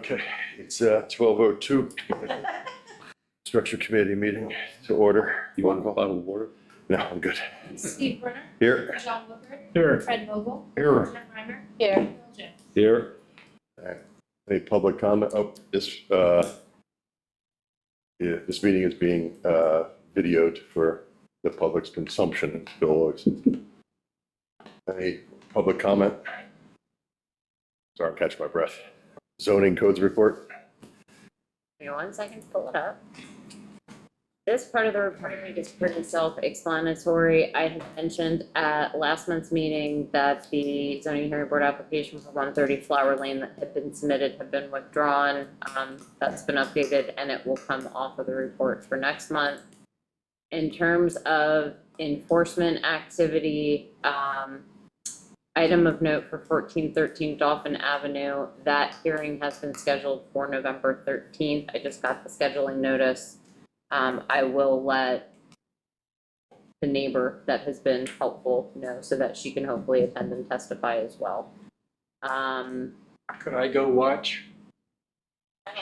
Okay, it's 12:02. Structure committee meeting to order. You want a bottle of water? No, I'm good. Steve Brunner. Here. John Woodward. Here. Fred Vogel. Here. Jim Reimer. Here. Bill Jones. Here. Any public comment? Oh, this meeting is being videoed for the public's consumption. Any public comment? Sorry, I'm catching my breath. Zoning codes report. Give me 1 second to pull it up. This part of the report is pretty self-explanatory. I had mentioned at last month's meeting that the zoning hearing board application for 130 Flower Lane that had been submitted had been withdrawn. That's been updated and it will come off of the report for next month. In terms of enforcement activity, item of note for 1413 Dolphin Avenue, that hearing has been scheduled for November 13th. I just got the scheduling notice. I will let the neighbor that has been helpful know so that she can hopefully attend and testify as well. Could I go watch?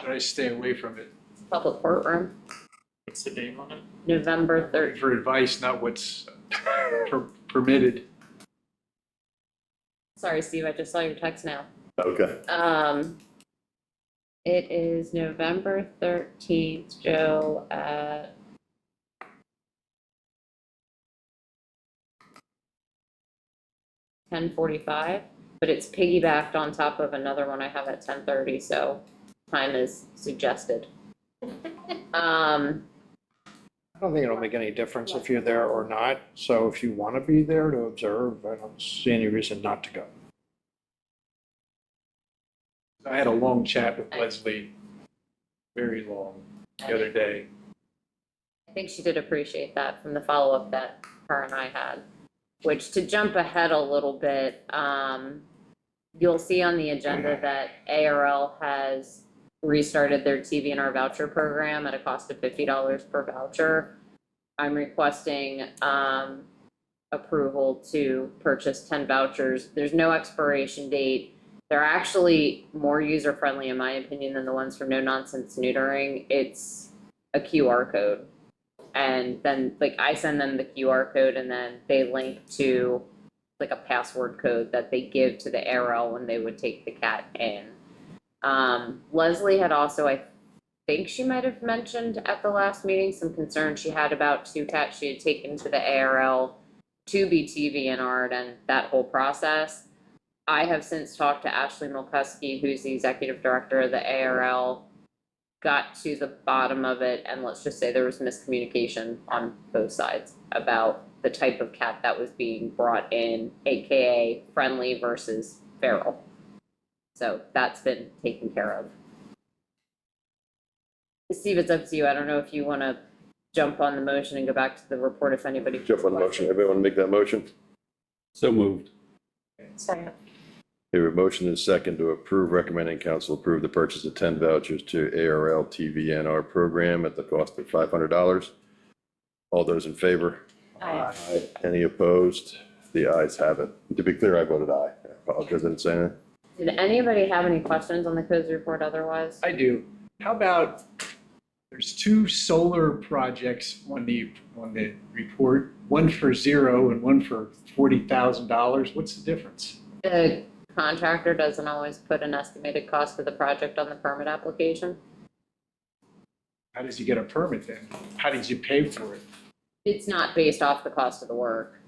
Should I stay away from it? Public courtroom, What's the name on it? November 13th. For advice, not what's permitted. Sorry, Steve, I just saw your text now. Okay. It is November 13th, Joe, at 10:45, but it's piggybacked on top of another one I have at 10:30, so time is suggested. I don't think it'll make any difference if you're there or not. So if you want to be there to observe, I don't see any reason not to go. I had a long chat with Leslie, very long, the other day. I think she did appreciate that from the follow-up that her and I had, which, to jump ahead a little bit, you'll see on the agenda that ARL has restarted their TV&R voucher program at a cost of $50 per voucher. I'm requesting approval to purchase 10 vouchers. There's no expiration date. They're actually more user-friendly, in my opinion, than the ones from No Nonsense Neutering. It's a QR code. And then, like, I send them the QR code and then they link to, like, a password code that they give to the ARL when they would take the cat in. Leslie had also, I think she might have mentioned at the last meeting, some concern she had about 2 cats she had taken to the ARL to be TV&R'd and that whole process. I have since talked to Ashley Milkuski, who's the executive director of the ARL, got to the bottom of it, and let's just say there was miscommunication on both sides about the type of cat that was being brought in, aka friendly versus feral. So that's been taken care of. Steve, it's up to you. I don't know if you want to jump on the motion and go back to the report if anybody. Jump on the motion. Everybody want to make that motion? So moved. Second. Here, a motion is second to approve, recommending council approve the purchase of 10 vouchers to ARL TV&R program at the cost of $500. All those in favor? Aye. Any opposed? The ayes have it. To be clear, I voted aye. I apologize, I didn't say anything. Did anybody have any questions on the codes report otherwise? I do. How about, there's 2 solar projects on the report, one for 0 and one for $40,000. What's the difference? The contractor doesn't always put an estimated cost of the project on the permit application. How does he get a permit then? How did you pay for it? It's not based off the cost of the work.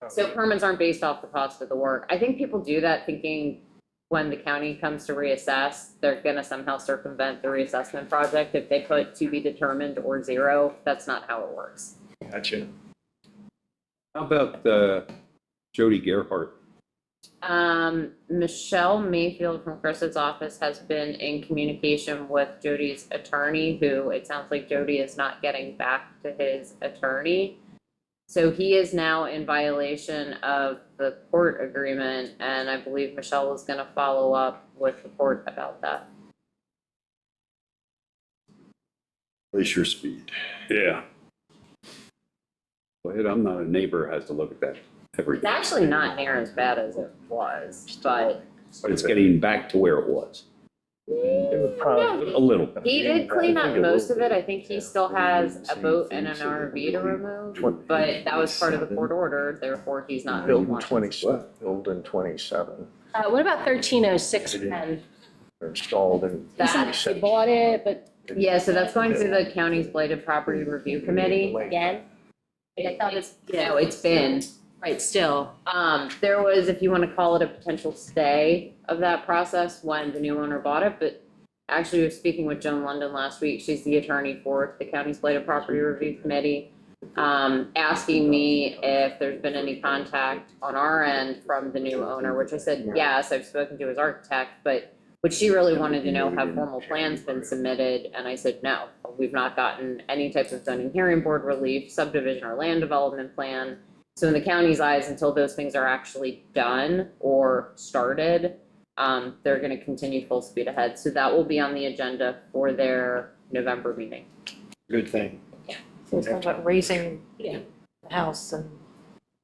So permits aren't based off the cost of the work. I think people do that thinking when the county comes to reassess, they're gonna somehow circumvent the reassessment project if they put to be determined or 0. That's not how it works. Gotcha. How about Jody Gerhardt? Michelle Mayfield from Chris's office has been in communication with Jody's attorney, who it sounds like Jody is not getting back to his attorney. So he is now in violation of the court agreement, and I believe Michelle is going to follow up with the court about that. Place your speed. Yeah. Go ahead, I'm not a neighbor, has to look at that every It's day. actually not near as bad as it was, but But it's getting back to where it was. It would probably. A little bit. He did clean I up think it most will of it. be. I think he still has a boat and an RV to remove, but that was part of the court order, therefore he's not. Built in compliant. 27, built in 27, What about 1306 Penn? or installed in That- They 27. bought it, but Yeah, so that's going through the county's blighted property review committee. again? I thought it's, No, it's been. right, still. There was, if you want to call it a potential stay of that process when the new owner bought it, but actually I was speaking with Joan London last week. She's the attorney for the county's blighted property review committee. Asking me if there's been any contact on our end from the new owner, which I said, yes, I've spoken to his architect, but what she really wanted to know, have formal plans been submitted? And I said, no, we've not gotten any type of zoning hearing board relief, subdivision or land development plan. So in the county's eyes, until those things are actually done or started, they're gonna continue full speed ahead. So that will be on the agenda for their November meeting. Good thing. So it's about raising the house and.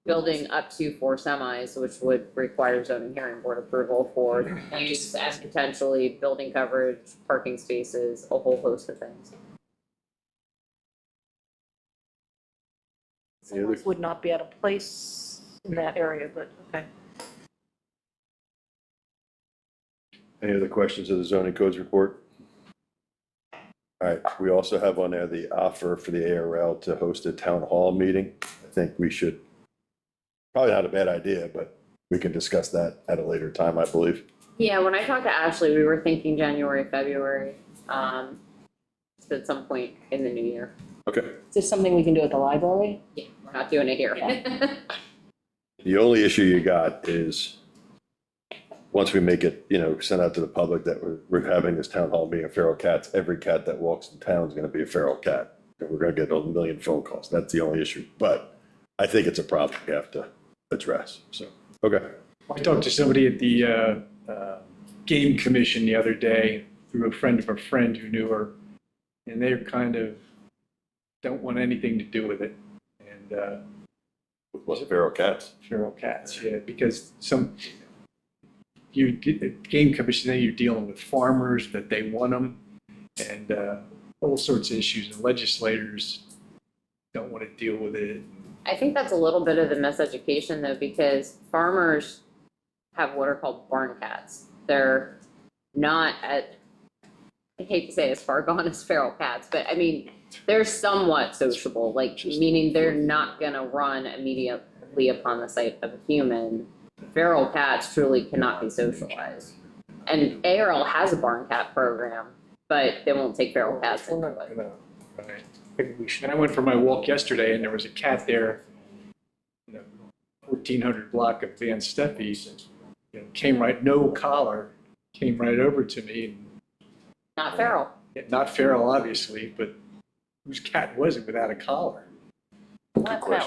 Building up to 4 semis, which would require zoning hearing board approval for use and potentially building coverage, parking spaces, a whole host of things. Any other- Would not be out of place in that area, but okay. Any other questions of the zoning codes report? All right, we also have on there the offer for the ARL to host a town hall meeting. I think we should, probably not a bad idea, but we can discuss that at a later time, I believe. Yeah, when I talked to Ashley, we were thinking January, February, so at some point in the new year. Okay. Is this something we can do at the library? Yeah, we're not doing it here. The only issue you got is, once we make it, sent out to the public that we're having this town hall meeting of feral cats, every cat that walks in town is gonna be a feral cat. And we're gonna get a million phone calls. That's the only issue. But I think it's a problem we have to address. So, okay. I talked to somebody at the game commission the other day through a friend of a friend who knew her, and they kind of don't want anything to do with it. And Was it feral cats? feral cats, yeah, because game commission, then you're dealing with farmers that they want them, and all sorts of issues, and legislators don't want to deal with it. I think that's a little bit of the miseducation though, because farmers have what are called barn cats. They're not I hate to say as far gone as feral cats, but I mean, they're somewhat sociable, like, meaning they're not gonna run immediately upon the sight of a human. Feral cats truly cannot be socialized. And ARL has a barn cat program, but they won't take feral cats into it. Right. Maybe we should. And I went for my walk yesterday, and there was a cat there, 1400 block of Van Steffi's, came right, no collar, came right over to me, and Not feral. not feral, obviously, but whose cat was it without a collar?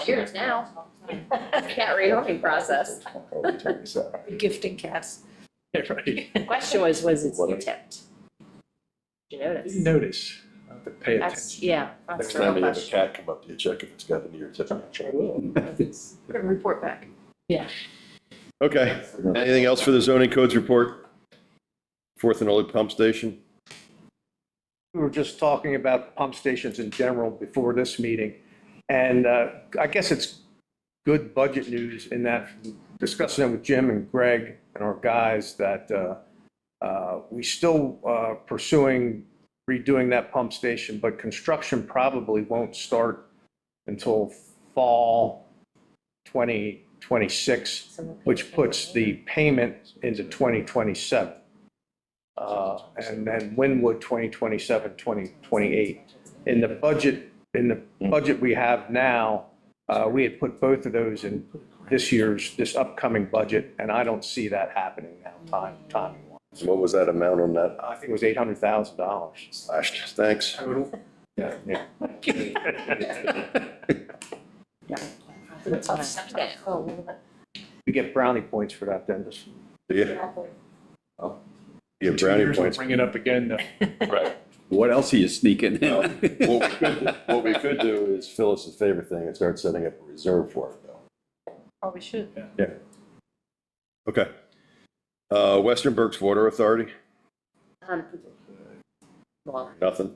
Yours now. Cat rehoming process. Gifting cats. Yeah, right. The question was it tipped? Did you notice? Didn't notice. I have to pay That's, attention. yeah, that's Next the real time you have a question. cat come up to you, check if it's got an ear tip. Good report back. Yeah. Okay. Anything else for the zoning codes report? Fourth and only pump station? We were just talking about pump stations in general before this meeting. And I guess it's good budget news in that, discussing it with Jim and Greg and our guys, that we still pursuing redoing that pump station, but construction probably won't start until fall 2026, which puts the payment into 2027. And then Wynwood 2027, 2028. In the budget we have now, we had put both of those in this upcoming budget, and I don't see that happening now, timing wise. What was that amount on that? I think it was $800,000. Slashed. Thanks. Total. Yeah. We get brownie points for that, Dennis. Yeah. You have 2 brownie years, we'll points. bring it up again, though. Right. What else are you sneaking in? What we could do is fill us a favor thing and start setting up a reserve for it, though. Probably should. Okay. Western Berks Water Authority? Well, Nothing?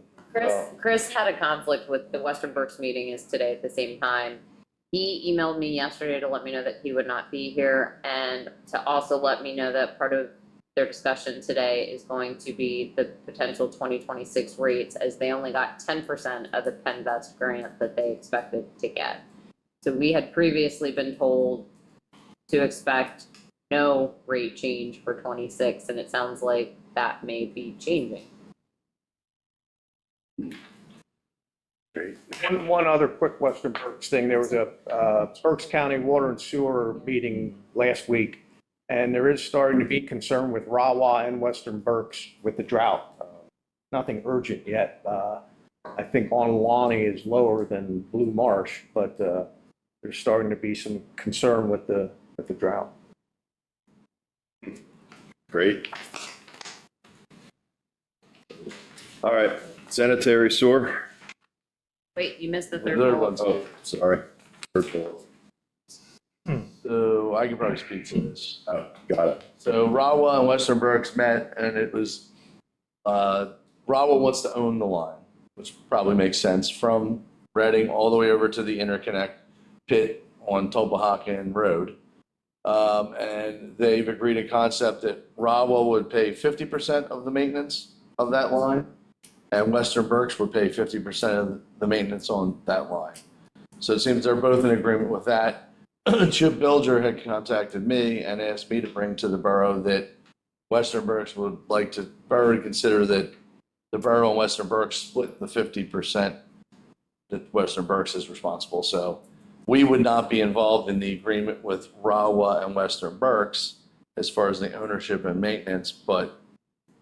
Chris had a conflict with the Western Berks meeting is today at the same time. He emailed me yesterday to let me know that he would not be here and to also let me know that part of their discussion today is going to be the potential 2026 rates, as they only got 10% of the PennVest grant that they expected to get. So we had previously been told to expect no rate change for 26, and it sounds like that may be changing. Great. One other quick Western Berks thing. There was a Berks County Water and Sewer meeting last week, and there is starting to be concern with Rawa and Western Berks with the drought. Nothing urgent yet. I think on Lonnie is lower than Blue Marsh, but there's starting to be some concern with the drought. Great. All right, sanitary sewer. Wait, you missed the The third third bullet. one's, Oh, sorry. First bullet. so I can probably speak to this. Oh, got it. So Rawa and Western Berks met, and it was, Rawa wants to own the line, which probably makes sense, from Reading all the way over to the interconnect pit on Topahakan Road. And they've agreed a concept that Rawa would pay 50% of the maintenance of that line, and Western Berks would pay 50% of the maintenance on that line. So it seems they're both in agreement with that. Chip Bilger had contacted me and asked me to bring to the borough that Western Berks would like to, borough to consider that the borough and Western Berks split the 50% that Western Berks is responsible. So we would not be involved in the agreement with Rawa and Western Berks as far as the ownership and maintenance, but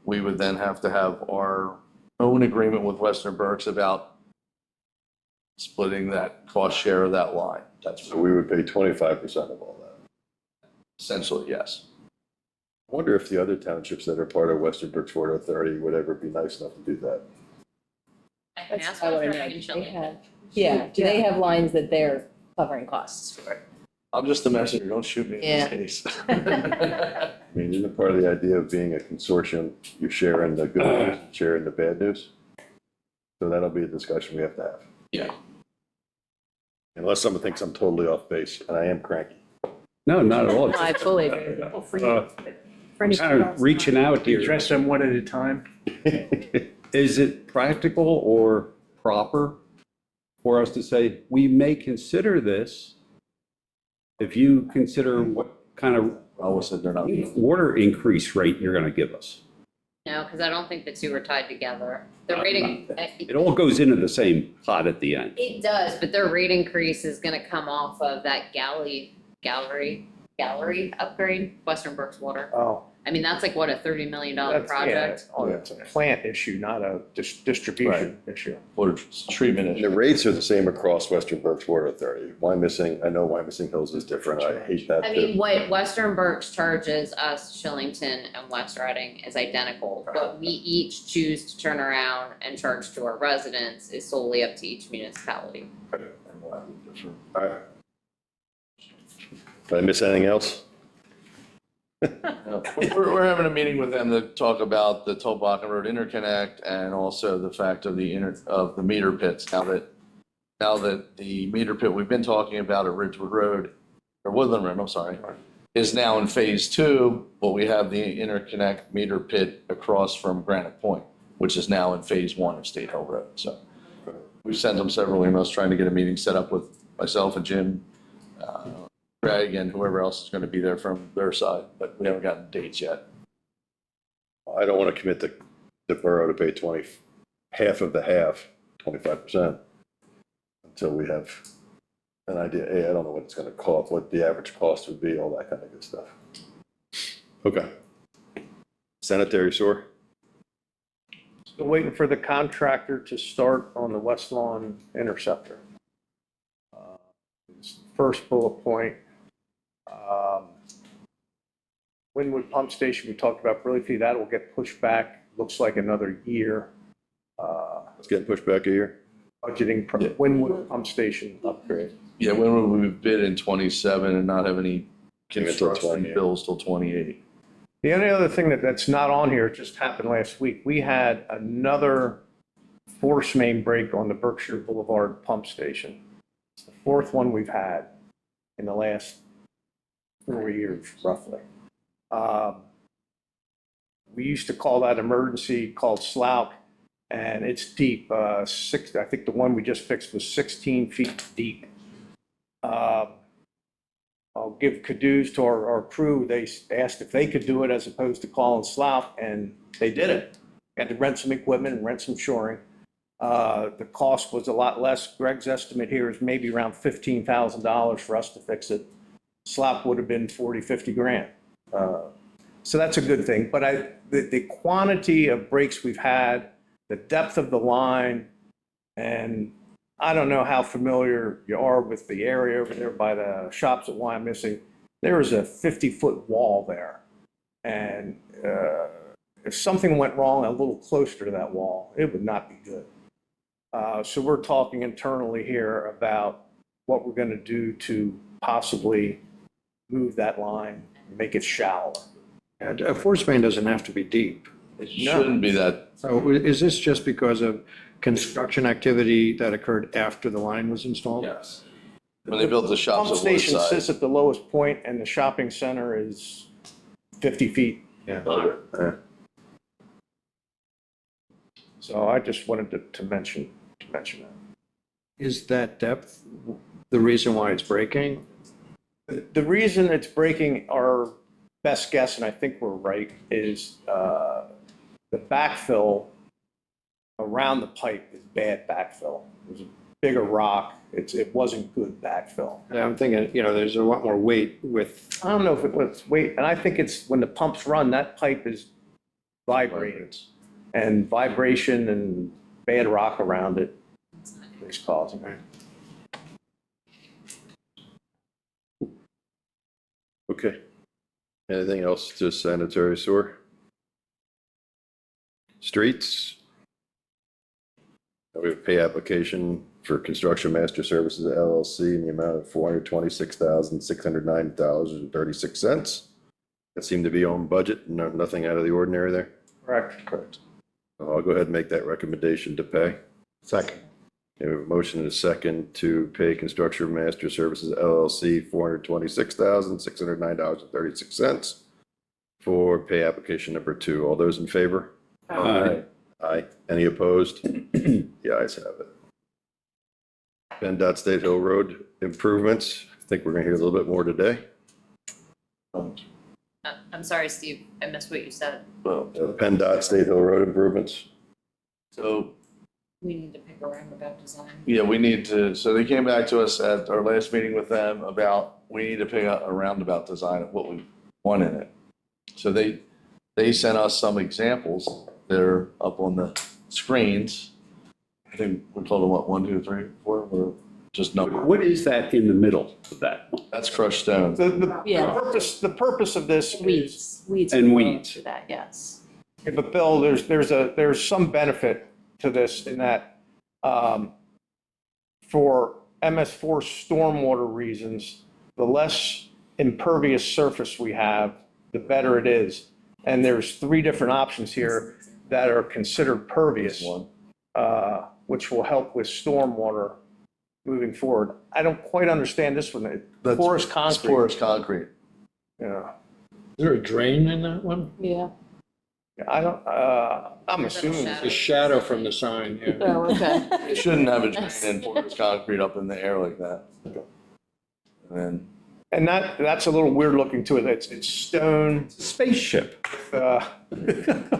we would then have to have our own agreement with Western Berks about splitting that cost share of that line. That's So we would pay 25% of all that. essentially, yes. I wonder if the other townships that are part of Western Berks Water Authority would ever be nice enough to do that. I can That's ask what I Western would Reading imagine. They Shelley. have, yeah, do they have lines that they're covering costs for? I'm just the messenger, don't shoot me in Yeah. this case. I mean, isn't part of the idea of being a consortium, you're sharing the good news, sharing the bad news? So that'll be a discussion we have to have. Yeah. Unless someone thinks I'm totally off base, and I am cranky. No, not at all. No, I fully agree. Well, for you, for anybody Kind else. of reaching out Do you here. address them one at a time? Is it practical or proper for us to say, we may consider this if you consider what kind of Rawa said they're not. water increase rate you're going to give us? No, because I don't think the two are tied together. The rating, It all goes into the same pot at the end. it does, but their rate increase is gonna come off of that gallery upgrade, Western Berks Water. Oh, I mean, that's like, what, a $30 million that's, project? yeah, it's a plant issue, not a distribution issue. Water treatment And the issue. rates are the same across Western Berks Water Authority. Wyomissing, I know Wyomissing Hills is different. I hate that I mean, too. what Western Berks charges us, Shillington and West Reading, is identical. What we each choose to turn around and charge to our residents is solely up to each municipality. All right. Did I miss anything else? No, We're having a meeting with them to talk about the Tobacan Road interconnect and also the fact of the meter pits. Now that the meter pit we've been talking about at Ridgewood Road, or Woodland Road, I'm sorry, is now in phase 2, but we have the interconnect meter pit across from Granite Point, which is now in phase 1 of State Hill Road. So we've sent them several emails trying to get a meeting set up with myself and Jim, Greg, and whoever else is going to be there from their side, but we haven't gotten dates yet. I don't want to commit the borough to pay half of the half, 25%, until we have an idea. Hey, I don't know what it's going to cost, what the average cost would be, all that kind of good stuff. Okay. Sanitary sewer? Still waiting for the contractor to start on the West Lawn Interceptor. First bullet point. Wynwood Pump Station, we talked about briefly, that will get pushed back, looks like another year. It's getting pushed back a year? Budgeting, Yeah. Wynwood Pump Station upgrade. Yeah, when would we bid in 27 and not have any Came in till construction 28. bills till 28? The only other thing that's not on here, it just happened last week, we had another force main break on the Berkshire Boulevard pump station. It's the fourth one we've had in the last 4 years, roughly. We used to call that emergency, called Slough, and it's deep. I think the one we just fixed was 16 feet deep. I'll give kudos to our crew. They asked if they could do it as opposed to calling Slough, and they did it. Had to rent some equipment and rent some shoring. The cost was a lot less. Greg's estimate here is maybe around $15,000 for us to fix it. Slough would have been 40, 50 grand. So that's a good thing. But the quantity of breaks we've had, the depth of the line, and I don't know how familiar you are with the area over there by the shops at Wyomissing. There is a 50-foot wall there. And if something went wrong a little closer to that wall, it would not be good. So we're talking internally here about what we're going to do to possibly move that line, make it shallower. And a force main doesn't have to be deep. It shouldn't be that. So is this just because of construction activity that occurred after the line was installed? Yes. When they built the shops Pump at station Woodside. sits at the lowest point, and the shopping center is 50 feet. Yeah. So I just wanted to mention that. Is that depth the reason why it's breaking? The reason it's breaking, our best guess, and I think we're right, is the backfill around the pipe is bad backfill. There's a bigger rock. It wasn't good backfill. I'm thinking, there's a lot more weight with, I don't know if it was weight, and I think it's when the pumps run, that pipe is vibrating. And vibration and bad rock around it is causing it. Okay. Anything else to sanitary sewer? Streets? We have a pay application for Construction Master Services LLC in the amount of $426,609.36. That seemed to be on budget, nothing out of the ordinary there. Correct. I'll go ahead and make that recommendation to pay. second, We have a motion and a second to pay Construction Master Services LLC $426,609.36 for pay application number 2. All those in favor? Aye. Aye. Any opposed? The ayes have it. PennDOT State Hill Road improvements. I think we're going to hear a little bit more today. I'm sorry, Steve, I missed what you said. PennDOT State Hill Road improvements. So, We need to pick a roundabout design. yeah, we need to, so they came back to us at our last meeting with them about, we need to pick out a roundabout design of what we want in it. So they sent us some examples. They're up on the screens. I think we told them what, 1, 2, 3, 4, or just number. What is that in the middle of that? That's crushed stone. Yeah. The purpose of this is, Weeds. And would go weeds. to that, yes. but Bill, there's some benefit to this in that for MS4 stormwater reasons, the less impervious surface we have, the better it is. And there's 3 different options here that are considered pervious, which will help with stormwater moving forward. I don't quite understand this one. That's- Porous It's concrete. porous concrete. Yeah. is there a drain in that one? Yeah. I don't, I'm assuming. The shadow from the sign, yeah. Oh, okay. It shouldn't have a drain in porous concrete up in the air like that. And And that's a little weird looking to it. It's stone Spaceship.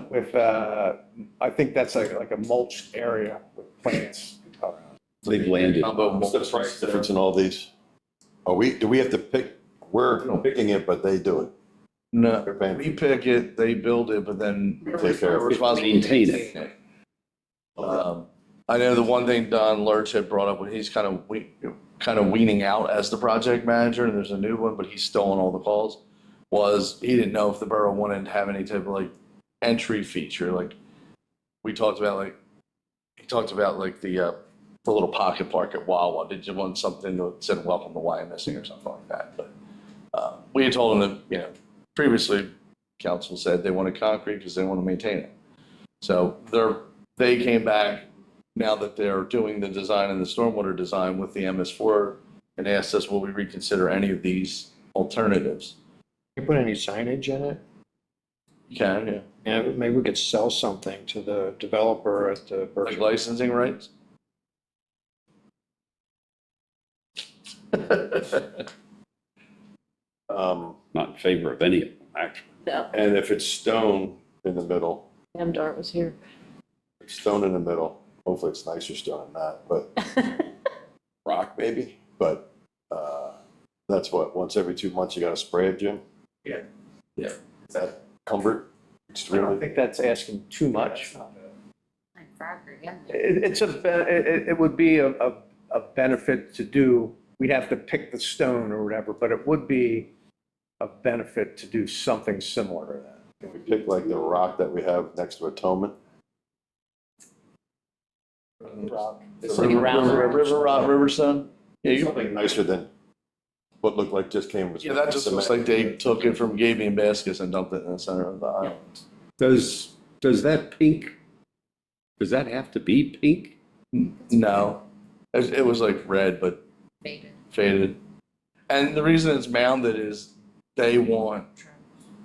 with, I think that's like a mulched area with plants around. They've landed. What's the price difference in all these? Do we have to pick? We're picking it, but they do it. no, They're paying. we pick it, they build it, but then Take care of it. we're responsible to Maintain it. maintain it. I know the one thing Don Lurch had brought up when he's kind of weaning out as the project manager, and there's a new one, but he's still on all the calls, was he didn't know if the borough wanted to have any type of like entry feature, like we talked about, like he talked about like the little pocket park at Wawa. Did you want something that said welcome to Wyomissing or something like that? But we had told him that, previously council said they wanted concrete because they want to maintain it. So they came back now that they're doing the design and the stormwater design with the MS4 and asked us, will we reconsider any of these alternatives? You put any signage in it? You can, yeah. And maybe we could sell something to the developer at the. Like licensing rights? Not in favor of any of them, actually. And if it's stone in the middle, Damn Dart was here. stone in the middle, hopefully it's nicer stone than that, but rock maybe, but, that's what, once every 2 months you gotta spray it, Jim? Yeah. Yeah. Is that cumbered I don't extremely? think that's asking too much. Like Fracker, yeah. It would be a benefit to do, we'd have to pick the stone or whatever, but it would be a benefit to do something similar to that. Can we pick like the rock that we have next to Atonement? It's like a round river rock, Riverstone? Yeah, Something nicer than what looked like just came with. yeah, that just looks like they took it from Gabion Baskets and dumped it in the center of the island. Does that pink, does that have to be pink? No, it was like red, but Faded. faded. And the reason it's mounded is they want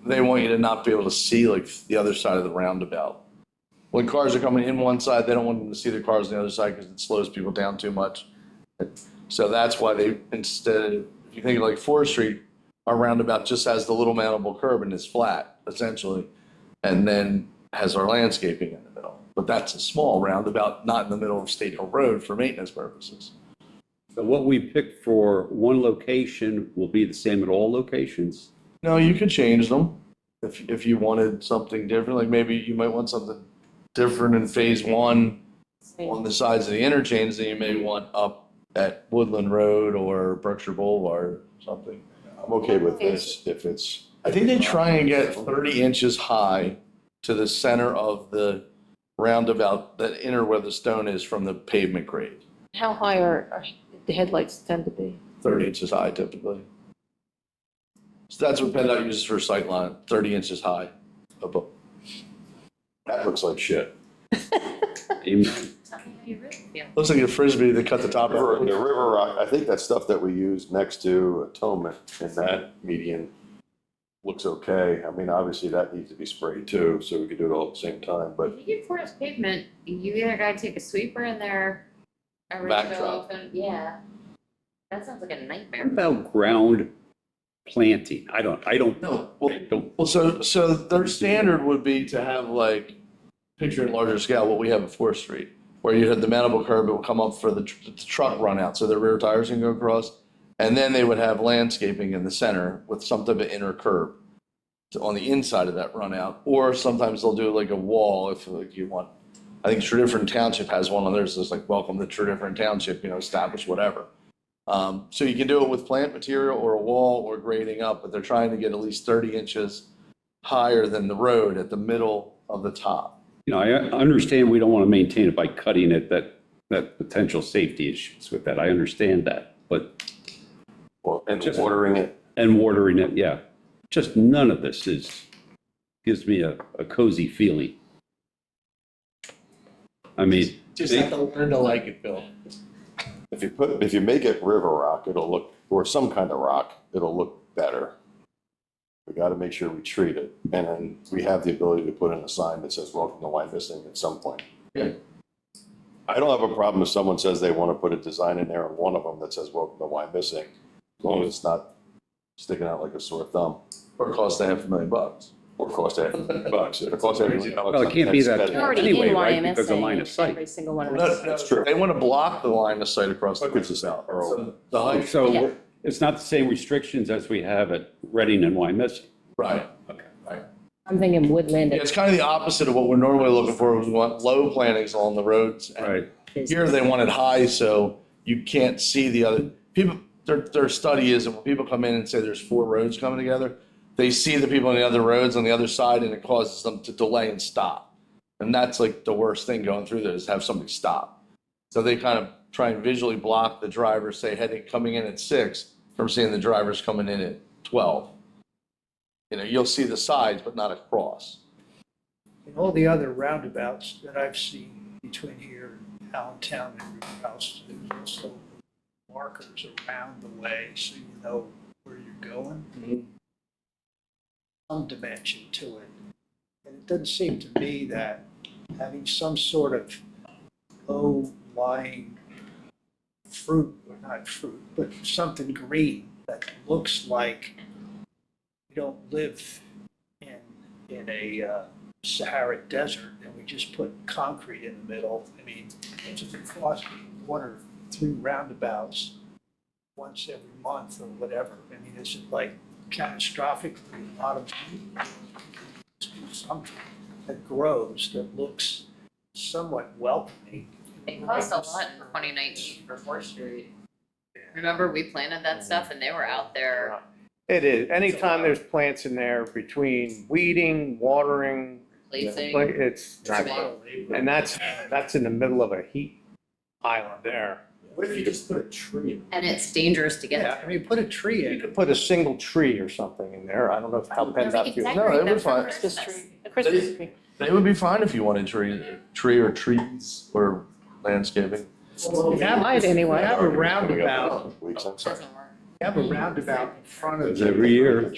you to not be able to see like the other side of the roundabout. When cars are coming in one side, they don't want them to see the cars on the other side because it slows people down too much. So that's why they, instead, if you think of like 4th Street, our roundabout just has the little mountable curb and is flat, essentially, and then has our landscaping in the middle. But that's a small roundabout, not in the middle of State Hill Road for maintenance purposes. So what we pick for one location will be the same at all locations? No, you could change them if you wanted something different. Like maybe you might want something different in phase 1 on the sides of the interchange than you may want up at Woodland Road or Berkshire Boulevard or something. I'm okay with this if it's. I think they try and get 30 inches high to the center of the roundabout, that inner where the stone is from the pavement grade. How high are the headlights tend to be? 30 inches high typically. So that's what PennDOT uses for sight line, 30 inches high. Above. That looks like shit. Amen. Tell me how you really feel. Looks like a Frisbee that cut the top The out. river rock, I think that stuff that we use next to Atonement in that median looks okay. I mean, obviously that needs to be sprayed too, so we could do it all at the same time, but If you do porous pavement, you either gotta take a sweeper in there every so Backdrop. often. Yeah. That sounds like a What nightmare. about ground planting? I don't. No, well, don't- Well, so their standard would be to have like, picture in larger scale, what we have at 4th Street, where you had the mountable curb, it would come up for the truck run out, so the rear tires can go across. And then they would have landscaping in the center with some type of inner curb on the inside of that run out. Or sometimes they'll do like a wall if like you want. I think Tredyffrin Township has one on theirs that's like, welcome to Tredyffrin Township, establish whatever. So you can do it with plant material or a wall or grading up, but they're trying to get at least 30 inches higher than the road at the middle of the top. I understand we don't want to maintain it by cutting it, that potential safety issues with that. I understand that, but, and Just- watering it. and watering it, yeah. Just none of this gives me a cozy feeling. I mean, Just have to learn to like it, Bill. If you make it river rock, it'll look, or some kind of rock, it'll look better. We got to make sure we treat it. And then we have the ability to put in a sign that says, welcome to Wyomissing at some point. Yeah. I don't have a problem if someone says they want to put a design in there on one of them that says, welcome to Wyomissing, as long as it's not sticking out like a sore thumb Or cost $500,000. or cost $500,000. If it costs $500,000. well, it can't be that that's- You're already anyway, in right? Because of line of Wyomissing, sight. every single one of No, us. no, That's true. They want to block the line of sight across the Look, it's just out. So the height. So Yeah. it's not the same restrictions as we have at Reading and Wyomissing. Right. I'm thinking Woodland. Yeah, it's kind of the opposite of what we're normally looking for. We want low plantings along the roads. And Here they want it high, so you can't see the other, people, their study is that when people come in and say there's 4 roads coming together, they see the people on the other roads on the other side and it causes them to delay and stop. And that's like the worst thing going through there is have somebody stop. So they kind of try and visually block the drivers, say coming in at 6 from seeing the drivers coming in at 12. You know, you'll see the sides, but not across. In all the other roundabouts that I've seen between here and Allentown and Riverhouse, there's also markers around the way so you know where you're going. Some dimension to it. And it doesn't seem to me that having some sort of low-lying fruit, or not fruit, but something green that looks like you don't live in a Sahara desert and we just put concrete in the middle. I mean, it's just cost 1 or 3 roundabouts once every month or whatever. I mean, is it like catastrophically a lot of money? Something that grows that looks somewhat welcoming. It cost a lot in 2019 for 4th Street. Remember, we planted that stuff and they were out there. It is. Anytime there's plants in there between weeding, watering, Placing. like, it's, It's a lot of labor. and that's in the middle of a heat island there. What if you just put a tree in? And it's dangerous to get. Yeah, I mean, put a tree You in. could put a single tree or something in there. I don't know how PennDOT feels. No, it was fine. Christmas tree, a Christmas tree. They would be fine if you wanted tree or trees or landscaping. That might anyway. You have a roundabout, Weeks, I'm sorry. Doesn't work. you have a roundabout in front of It's you. every year.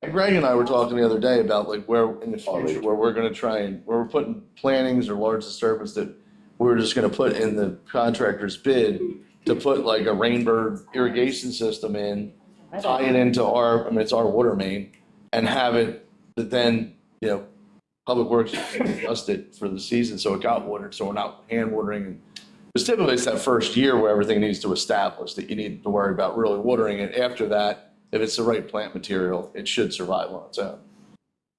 And Greg and I were talking the other day about like where in the future, where we're gonna try and, where we're putting plantings or large disturbance that we're just gonna put in the contractor's bid to put like a rainbird irrigation system in, tie it into our, I mean, it's our water main, and have it, that then, you know, Public Works adjust it for the season, so it got watered, so we're not hand watering. And because typically it's that first year where everything needs to establish, that you need to worry about really watering it. After that, if it's the right plant material, it should survive on its own.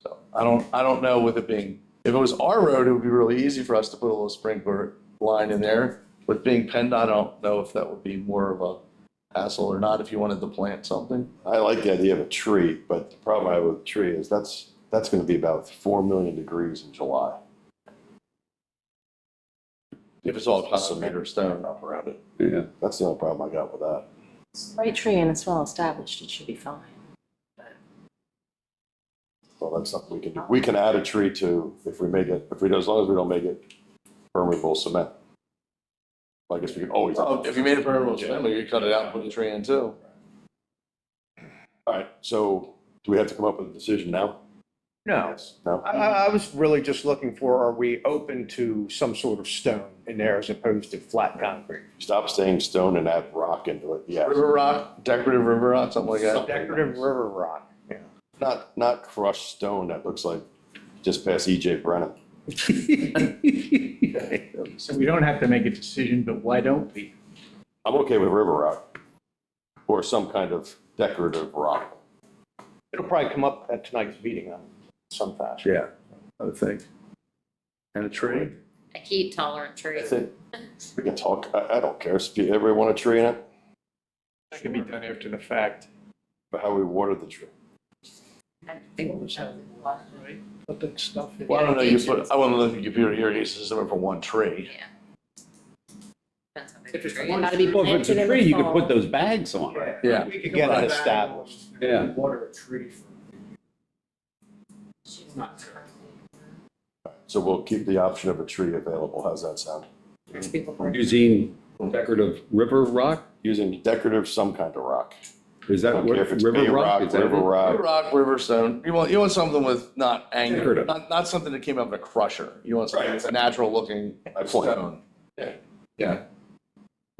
So I don't know with it being, if it was our road, it would be really easy for us to put a little sprinkler line in there. With being PennDOT, I don't know if that would be more of a hassle or not if you wanted to plant something. I like the idea of a tree, but the problem I have with a tree is that's gonna be about 4 million degrees in July. If it's all concrete or stone. Up around it. Yeah. That's the only problem I got with that. Right tree and it's well established, it should be fine. Well, that's something we can do. We can add a tree to, if we make it, as long as we don't make it permeable cement. I guess we can always. Oh, if you made it permeable cement, you could cut it out and put the tree in too. All right, so do we have to come up with a decision now? No. Yes. No? I was really just looking for, are we open to some sort of stone in there as opposed to flat concrete? Stop saying stone and add rock into it, yes. River rock, decorative river rock, something like that. Decorative river rock, yeah. Not crushed stone that looks like just past EJ Brennan. So we don't have to make a decision, but why don't we? I'm okay with river rock or some kind of decorative rock. It'll probably come up at tonight's meeting in some fashion. Yeah, I would think. And a tree. A heat tolerant tree. I think we can talk, I don't care, if everybody want a tree in it, That can be done after the fact. but how we water the tree. I think Right, put that stuff in. Well, I don't know, I want to look at your irrigation system for one tree. depends on the If it's tree. one- Gotta be Well, if it's planted a in tree, the you could fall. put those bags on. Yeah. We could get it established. Yeah. Water a tree for. Not So we'll keep the option of a tree available, how's that sound? Using decorative river rock? Using decorative, some kind of rock. Is I that don't what, care if it's river bay rock? rock, Is that river it? rock. River rock, river stone. You want something with not angle, Decorative. not something that came out of a crusher. You want something Right. that's a natural looking My point. stone. Yeah.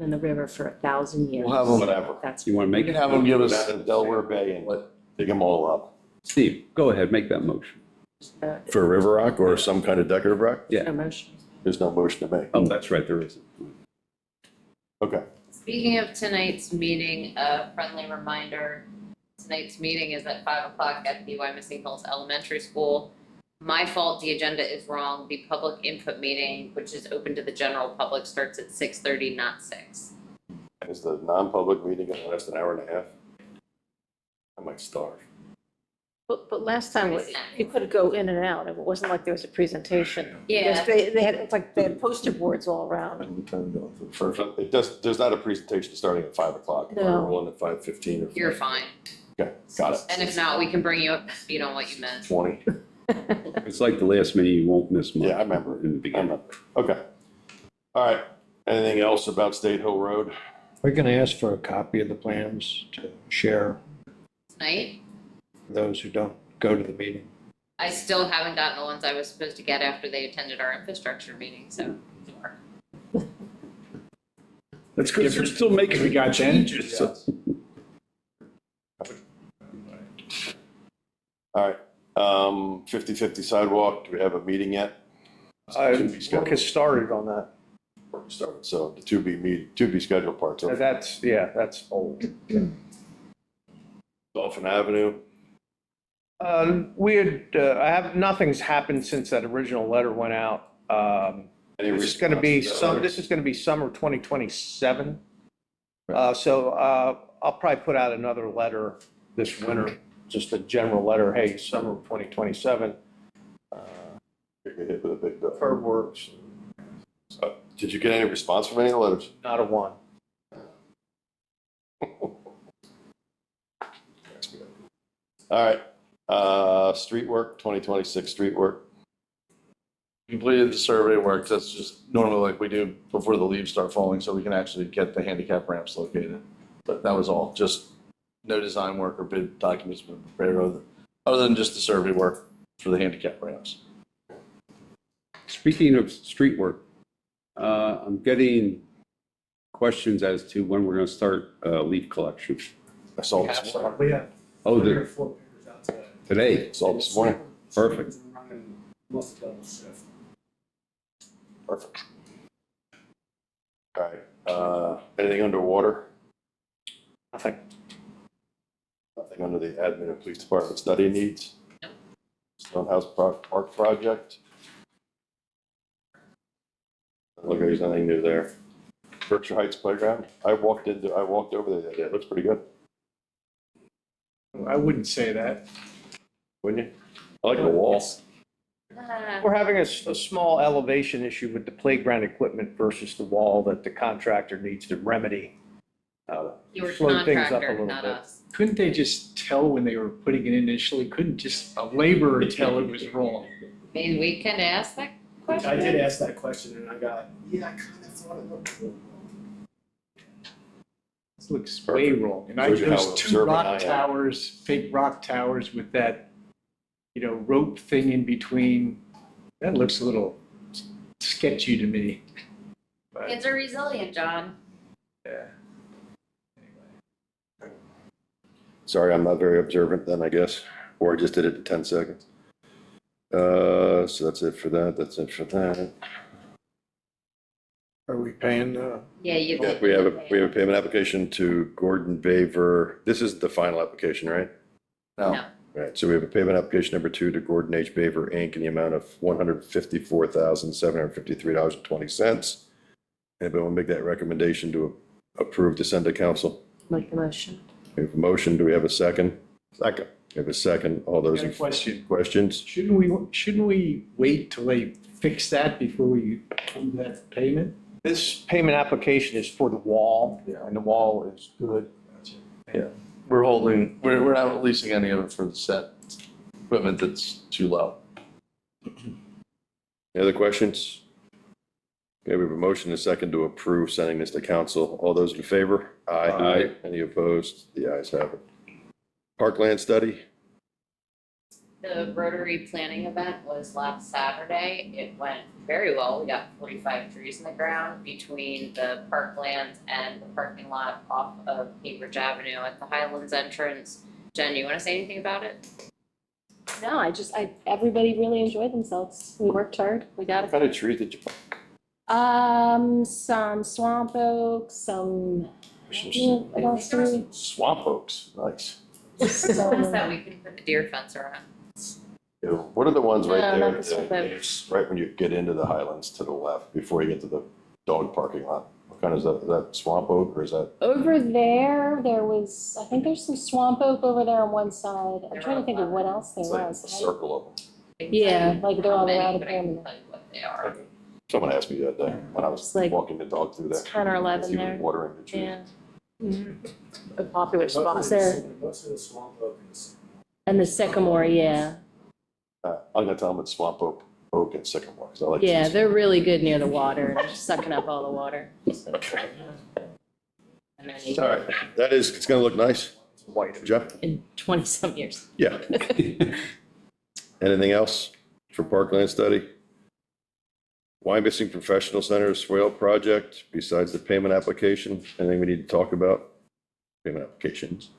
In the river for 1,000 years. We'll have them, Whatever. That's You want to we make can it? have them give us. Down in Delaware Bay and What? dig them all up. Steve, go ahead, make that motion. For river rock or some kind of decorative rock? Yeah. no motion. There's no motion to make. Oh, that's right, there isn't. Okay. Speaking of tonight's meeting, a friendly reminder, tonight's meeting is at 5 o'clock at the Wyomissing Hills Elementary School. My fault, the agenda is wrong. The public input meeting, which is open to the general public, starts at 6:30, not 6. Is the non-public meeting going to last an hour and a half? I might starve. But last time, you could go in and out, it wasn't like there was a presentation. Yeah. Because they had, it's like, they had poster boards all around. There's not a presentation starting at 5 o'clock. No. We're rolling at 5:15 or. You're fine. Okay, got it. And if not, we can bring you up to speed on what you meant. 20. It's like the last meeting, you won't miss much. Yeah, I remember. In the beginning. Okay. All right. Anything else about State Hill Road? We're going to ask for a copy of the plans to share Tonight, for those who don't go to the meeting. I still haven't gotten the ones I was supposed to get after they attended our infrastructure meeting, so. That's good. You're still making We got changes. changes. All right. 50/50 sidewalk. Do we have a meeting yet? Work has started on that. Started. So the to be scheduled parts of That's old. Dolphin Avenue. Nothing's happened since that original letter went out. This is going to be summer 2027. So I'll probably put out another letter this winter, just a general letter, hey, summer 2027. Get hit with a big bill. Herb works, Did you get any response from any of the letters? not a one. All right. Street work, 2026 street work. Completed the survey work, that's just normally like we do before the leaves start falling, so we can actually get the handicap ramps located. But that was all, just no design work or bid documents been prepared other than just the survey work for the handicap ramps. Speaking of street work, I'm getting questions as to when we're going to start leaf collection. I saw this morning. Oh, today? Saw this morning. Perfect. Perfect. All right. Anything underwater? Nothing. Nothing under the admin and police department study needs? Stonehouse Park project? Look, there's nothing new there. Berkshire Heights Playground? I walked over there the other day. It looks pretty good. I wouldn't say that. Wouldn't you? I like the wall. We're having a small elevation issue with the playground equipment versus the wall that the contractor needs to remedy. Your Slow things up a contractor, little not bit. us. Couldn't they just tell when they were putting it in initially? Couldn't just a laborer tell it was wrong? I mean, we can ask that question. I did ask that question and I got, yeah, I kind of thought it looked cool. This looks way wrong. And Shows you how those two observant I rock am. towers, fake rock towers with that, rope thing in between, that looks a little sketchy to me. But, Kids are resilient, John. yeah. Sorry, I'm not very observant then, I guess, or I just did it in 10 seconds. So that's it for that. That's it for that. Are we paying, Yeah, you Yeah, did. we have a payment application to Gordon Baver. This is the final application, right? No. No. Right, so we have a payment application number 2 to Gordon H. Baver, Inc. in the amount of $154,753.20. Anybody want to make that recommendation to approve to send to council? Make the motion. We have a motion. Do we have a second? Second. We have a second. All those I in got a question. questions? Shouldn't we wait till they fix that before we do that payment? This payment application is for the wall, and the wall is good. Yeah, we're not leasing any of it for the set equipment that's too low. Any other questions? Okay, we have a motion and a second to approve sending this to council. All those in favor? Aye. Any opposed? The ayes have it. Parkland study? The Rotary planning event was last Saturday. It went very well. We got 45 trees in the ground between the parkland and the parking lot off of Cambridge Avenue at the Highlands entrance. Jen, you want to say anything about it? No, everybody really enjoyed themselves. We worked hard. We got What kind of trees did you plant? some swamp oak, some, what else do we? Swamp oaks, nice. The ones that we can put the deer fence around. Yeah, what are the ones right No, there, not the swamp oaks. right when you get into the Highlands to the left, before you get to the dog parking lot? What kind is that? Is that swamp oak or is that? Over there was, I think there's some swamp oak over there on one side. I'm trying to think of what else there It's like a was. circle of them. Yeah, like they're all How many, around the but I can perimeter. tell you what they are. Someone asked me that day when I was It's like walking the dog through there. 10 or 11 He was there. watering the trees. Yeah. A popular spot. Is there, and the Sycamore, yeah. I'm gonna tell them it's Swamp Oak and Sycamore, 'cause I like. Yeah, they're really good near the water, they're sucking up all the water. And then you All right, it's gonna look nice. White. Jeff? in 20-some years. Yeah. Anything else for parkland study? Wyomissing Professional Center swale project, besides the payment application, anything we need to talk about? Payment applications.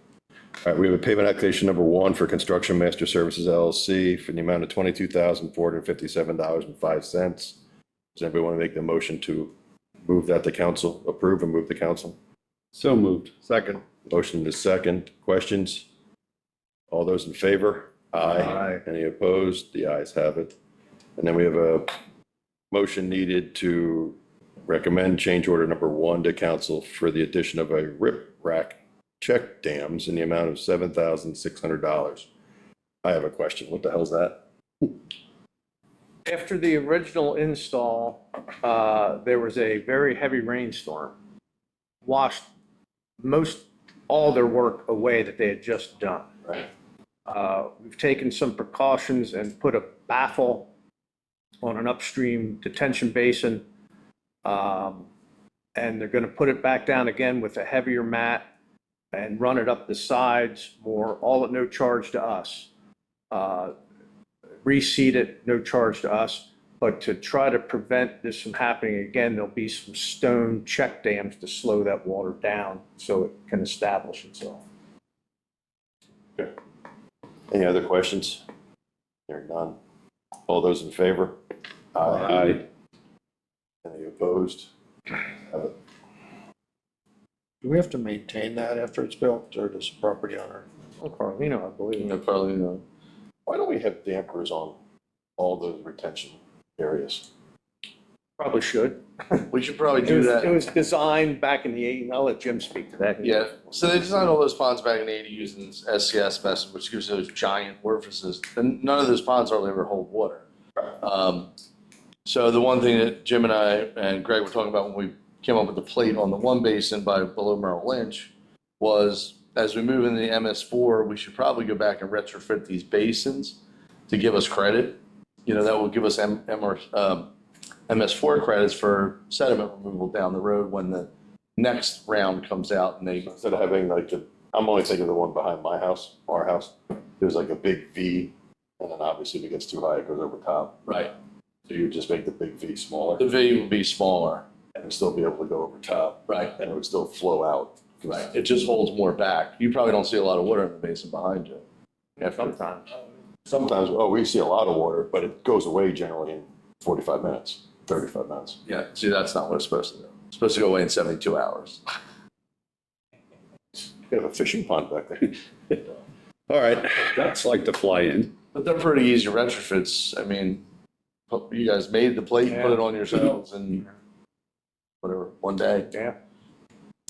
All right, we have a payment application number 1 for Construction Master Services LLC for the amount of $22,457.05. Does anybody want to make the motion to move that to council, approve and move to council? So moved. Second. Motion is second. Questions? All those in favor? Aye. Any opposed? The ayes have it. And then we have a motion needed to recommend change order number 1 to council for the addition of a rip rack check dams in the amount of $7,600. I have a question. What the hell's that? After the original install, there was a very heavy rainstorm. Washed all their work away that they had just done. Right. We've taken some precautions and put a baffle on an upstream detention basin. And they're going to put it back down again with a heavier mat and run it up the sides more, all at no charge to us. Reseed it, no charge to us. But to try to prevent this from happening again, there'll be some stone check dams to slow that water down so it can establish itself. Any other questions? Hearing none. All those in favor? Aye. Any opposed? Have it. Do we have to maintain that after it's built, or does the property owner? Oh, Carlino, I believe. Probably, Why don't we have dampers on all those retention areas? Probably should. we should probably It do was, that. it was designed back in the 80s. I'll let Jim speak to that. Yeah, so they designed all those ponds back in the 80s using SCS method, which gives those giant orifices. And none of those ponds hardly ever hold water. So the one thing that Jim and I and Greg were talking about when we came up with the plate on the one basin by below Merrill Lynch was, as we move into the MS4, we should probably go back and retrofit these basins to give us credit. You know, that will give us MS4 credits for sediment removal down the road when the next round comes out and they. Instead of having I'm only thinking of the one behind my house, our house, there's like a big V, and then obviously if it gets too high, it goes over top. Right. So you just make the big V smaller The V will be smaller. and still be able to go over top, Right. and it would still flow out. Right. It just holds more back. You probably don't see a lot of water in the basin behind you. Sometimes. Sometimes, we see a lot of water, but it goes away generally in 45 minutes, 35 minutes. Yeah, see, that's not what it's supposed to do. It's supposed to go away in 72 hours. We have a fishing pond back there. All right. That's like to fly in. But they're pretty easy retrofits. I mean, you guys made the plate, put it on yourselves in whatever, one day. Yeah.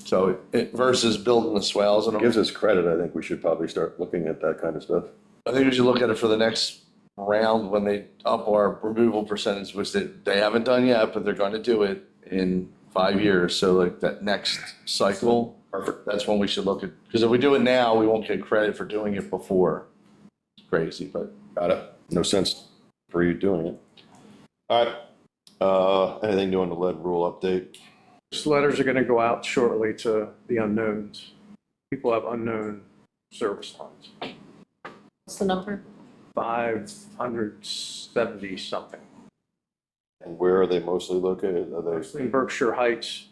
So versus building the swales and Gives us credit. I think we should probably start looking at that kind of stuff. I think we should look at it for the next round when they up our removal percentage, which they haven't done yet, but they're going to do it in 5 years. So like that next cycle, Perfect. that's when we should look at, because if we do it now, we won't get credit for doing it before. It's crazy, but. Got it. No sense for you doing it. All right. Anything new on the lead rule update? These letters are going to go out shortly to the unknowns. People have unknown service times. What's the number? 570 something. And where are they mostly located? Are they? Mostly in Berkshire Heights.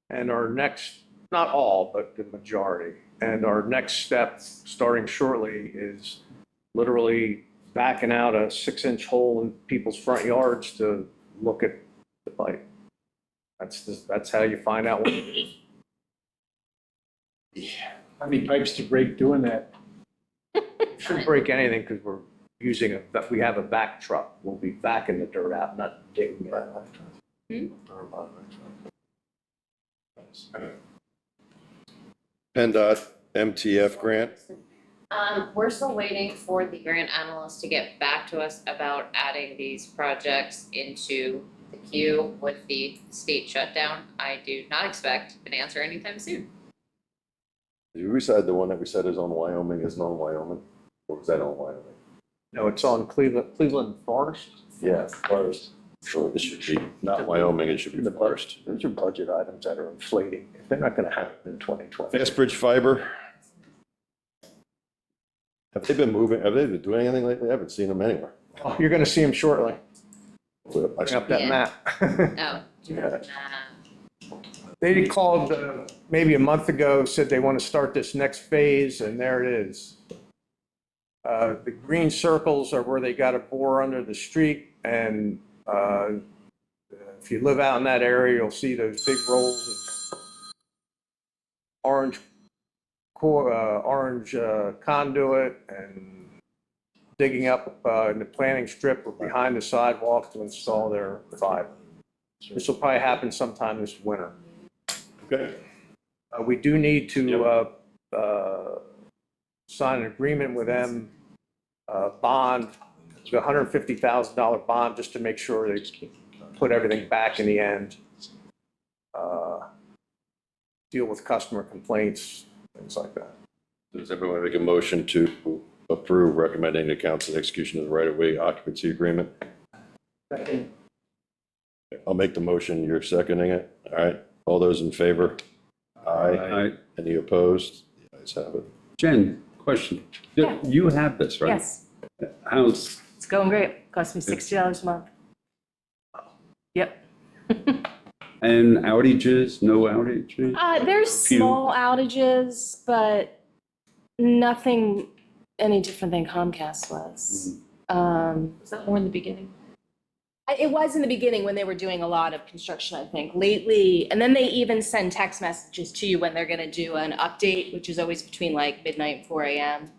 And our next, not all, but the majority. And our next step, starting shortly, is literally backing out a 6-inch hole in people's front yards to look at the pipe. That's how you find out what it is. How many pipes to break doing that? Shouldn't break anything because we have a back truck. We'll be backing the dirt out, not digging it out. PennDOT MTF grant. We're still waiting for the grant analyst to get back to us about adding these projects into the queue with the state shutdown. I do not expect an answer anytime soon. Did we decide the one that we said is on Wyoming is on Wyoming? Or was that on Wyoming? No, it's on Cleveland Forest. Yeah, Forest. So it should be, not Wyoming, it should be The Forest. Those are budget items that are inflating. They're not going to happen in 2020. Fast Bridge Fiber. Have they been moving, have they been doing anything lately? I haven't seen them anywhere. Oh, you're going to see them shortly. I Bring up that Yeah. map. Oh, do you have that? They called maybe a month ago, said they want to start this next phase, and there it is. The green circles are where they got to bore under the street, and if you live out in that area, you'll see those big rolls of orange conduit and digging up in the planting strip or behind the sidewalk to install their fiber. This will probably happen sometime this winter. Okay. We do need to sign an agreement with them, bond, it's a $150,000 bond, just to make sure they put everything back in the end. Deal with customer complaints, things like that. Does everyone make a motion to approve recommending the council execution of the right-of-way occupancy agreement? I'll make the motion, you're seconding it. All right, all those in favor? Aye. Any opposed? The ayes have it. Jen, question. Yeah. You have this, right? Yes, How's, it's going great. Cost me $60 a month. Yep. and outages, no outages? There's Few. small outages, but nothing any different than Comcast was. Was that more in the beginning? It was in the beginning when they were doing a lot of construction, I think. Lately, and then they even send text messages to you when they're gonna do an update, which is always between like midnight and 4 a.m.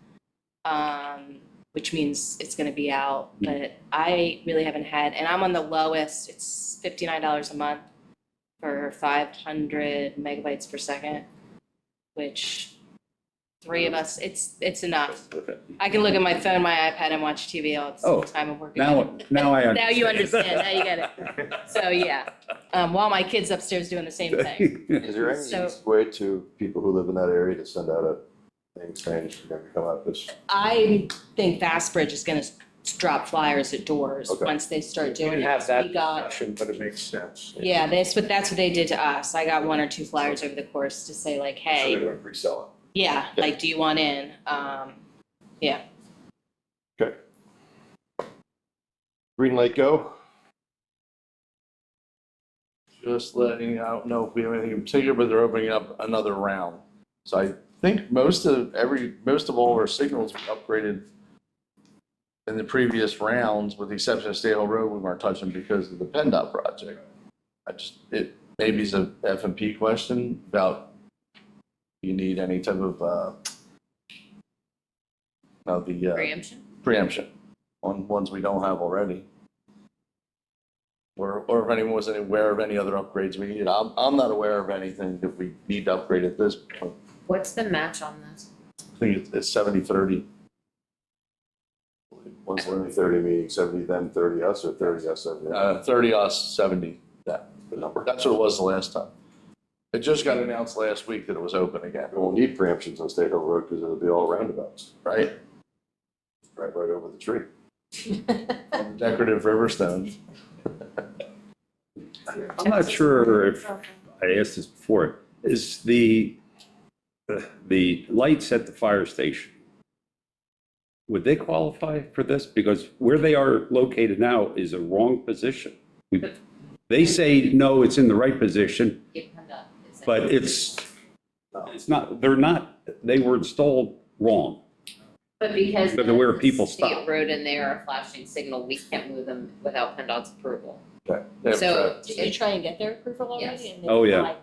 Which means it's gonna be out, but I really haven't had, and I'm on the lowest, it's $59 a month for 500 megabytes per second, which 3 of us, it's enough. I can look at my phone, my iPad, and watch TV all at the Oh, same time I'm working. Now I understand. Now you understand, now you get it. So, yeah, while my kid's upstairs doing the same thing. Is there any So- way to people who live in that area to send out a thing saying you're going to come out this? I think Fastbridge is gonna drop flyers at doors Okay. once they start We doing didn't it. have that We got, discussion, but it makes sense. yeah, that's what they did to us. I got 1 or 2 flyers over the course to say like, So they're hey, going to resell yeah, like, do you want in? Yeah. it. Okay. Green Light Go? Just letting, I don't know if we have anything in particular, but they're opening up another round. So I think most of all of our signals were upgraded in the previous rounds, with the exception of State Hill Road, we weren't touching because of the PennDOT project. It maybe is a F&P question about, you need any type of, preemption on ones we don't have already. Or if anyone wasn't aware of any other upgrades we needed. I'm not aware of anything that we need to upgrade at this point. What's the match on this? I think it's 70-30. One's 30 meeting, 70 them, 30 us, or 30 us, 70 them? 30 us, 70 that. The number. That's what it was the last time. It just got announced last week that it was open again, We won't need preemptions on State Hill Road because it'll be all roundabouts, right? right over the tree. On the decorative river stones. I'm not sure if I asked this before. Is the lights at the fire station, would they qualify for this? Because where they are located now is a wrong position. They say, no, it's in the right position, but it's not, they were installed wrong. But because Because of where people State stop. Road and they are a flashing signal, we can't move them without PennDOT's approval. Okay. They have So- traps. Did you try and get their approval already? Yes. And they Oh, yeah. lied?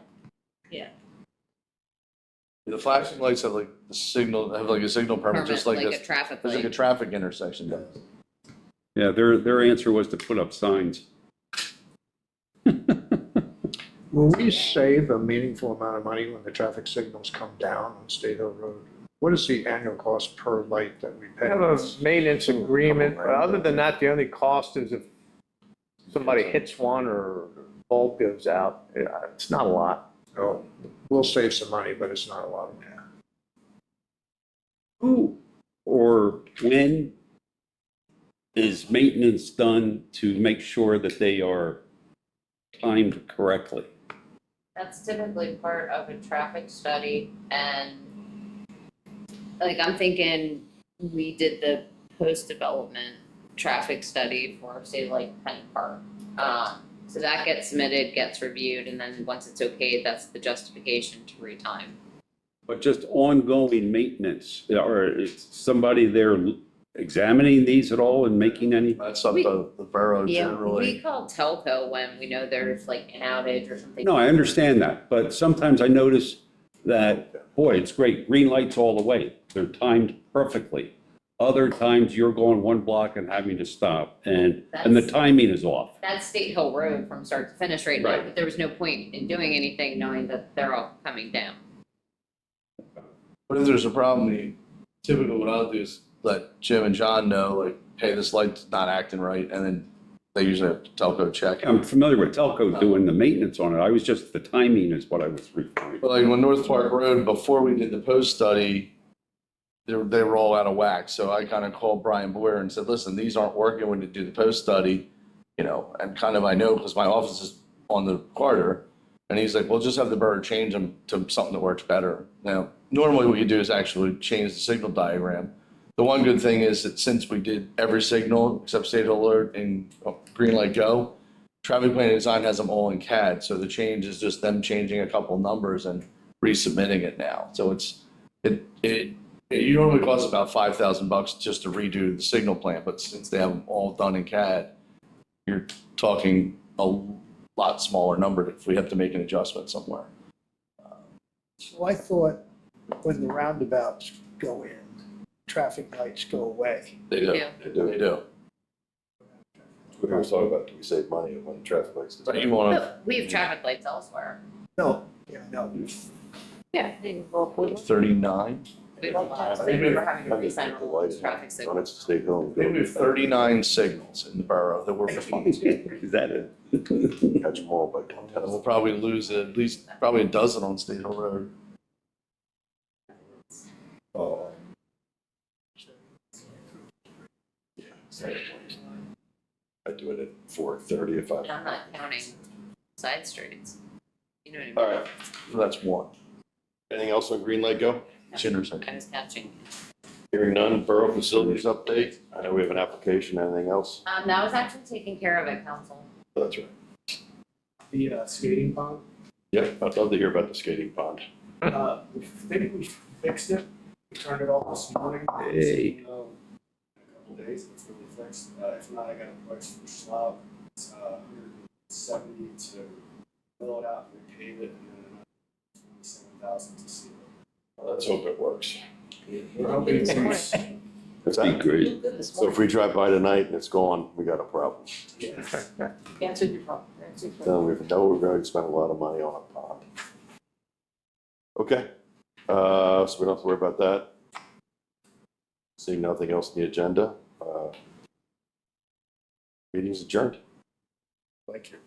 The flashing lights have like the signal, have like a signal permit, just like a this. traffic There's like a light. traffic intersection does. Yeah, their answer was to put up signs. Will we save a meaningful amount of money when the traffic signals come down on State Hill Road? What is the annual cost per light that we We pay? have a maintenance agreement, but other than that, the only cost is if somebody hits one or bulb goes out. It's not a lot. Oh, we'll save some money, but it's not a lot of money. who or when is maintenance done to make sure that they are timed correctly? That's typically part of a traffic study, and like, I'm thinking we did the post-development traffic study for, say, like Penn Park. So that gets submitted, gets reviewed, and then once it's okay, that's the justification to retime. But just ongoing maintenance, or is somebody there examining these at all and making any? That's up to the borough We generally. call telco when we know there's like an outage or something. No, I understand that, but sometimes I notice that, boy, it's great, green lights all the way. They're timed perfectly. Other times you're going one block and having to stop, and the timing is off. That's State Hill Road from start to finish right now, Right. but there was no point in doing anything knowing that they're all coming down. But if there's a problem, typically what I'll do is let Jim and John know, like, hey, this light's not acting right, and then they usually have telco check. I'm familiar with Telco doing the maintenance on it. I was just, the timing is what I was referring to. But like when North Park Road, before we did the post study, they were all out of whack. So I kind of called Brian Boyer and said, listen, these aren't working when you do the post study, you know, and kind of I know because my office is on the corridor. And he's like, well, just have the borough change them to something that works better. Now, normally what you do is actually change the signal diagram. The one good thing is that since we did every signal except State Hill Road and Green Light Go, traffic planning design has them all in CAD. So the change is just them changing a couple numbers and resubmitting it now. So it normally costs about $5,000 just to redo the signal plan, but since they have them all done in CAD, you're talking a lot smaller number if we have to make an adjustment somewhere. So I thought when the roundabouts go in, traffic lights go away. They do. Yeah. They do. They do. We always talk about, do we save money when traffic lights? But you want to But we have traffic lights elsewhere. No, yeah, no. Yeah, they go up with 39? We don't remember having to resign all those traffic On signals. its State Hill. They have 39 signals in the borough that we're responsible Is that it? Catch them all by for. 10. We'll probably lose at least probably a dozen on State Hill Road. Oh. I do it at 4:30 if I. And I'm not counting side streets. You know what I mean? All right. So that's one. Anything else on Green Light Go? Chinner's. I was catching. Hearing none, borough facilities update. I know we have an application. Anything else? That was actually taken care of at council. That's right. The skating pond, Yep, I'd love to hear about the skating pond. we think we fixed it. We turned it off this morning. Hey. In a couple days, it's really fixed. If not, I got a price for slab. It's $170 to fill it out and pave it, and then $47,000 to seal it. Let's hope it works. We're hoping it's. What's Be that? great. So if we drive by tonight and it's gone, we got a problem. answered your problem. Answered your Then we know we're going to spend a lot of money on a pond. Okay, so we don't have to worry about that. Seeing nothing else on the agenda, meeting's adjourned. Thank you.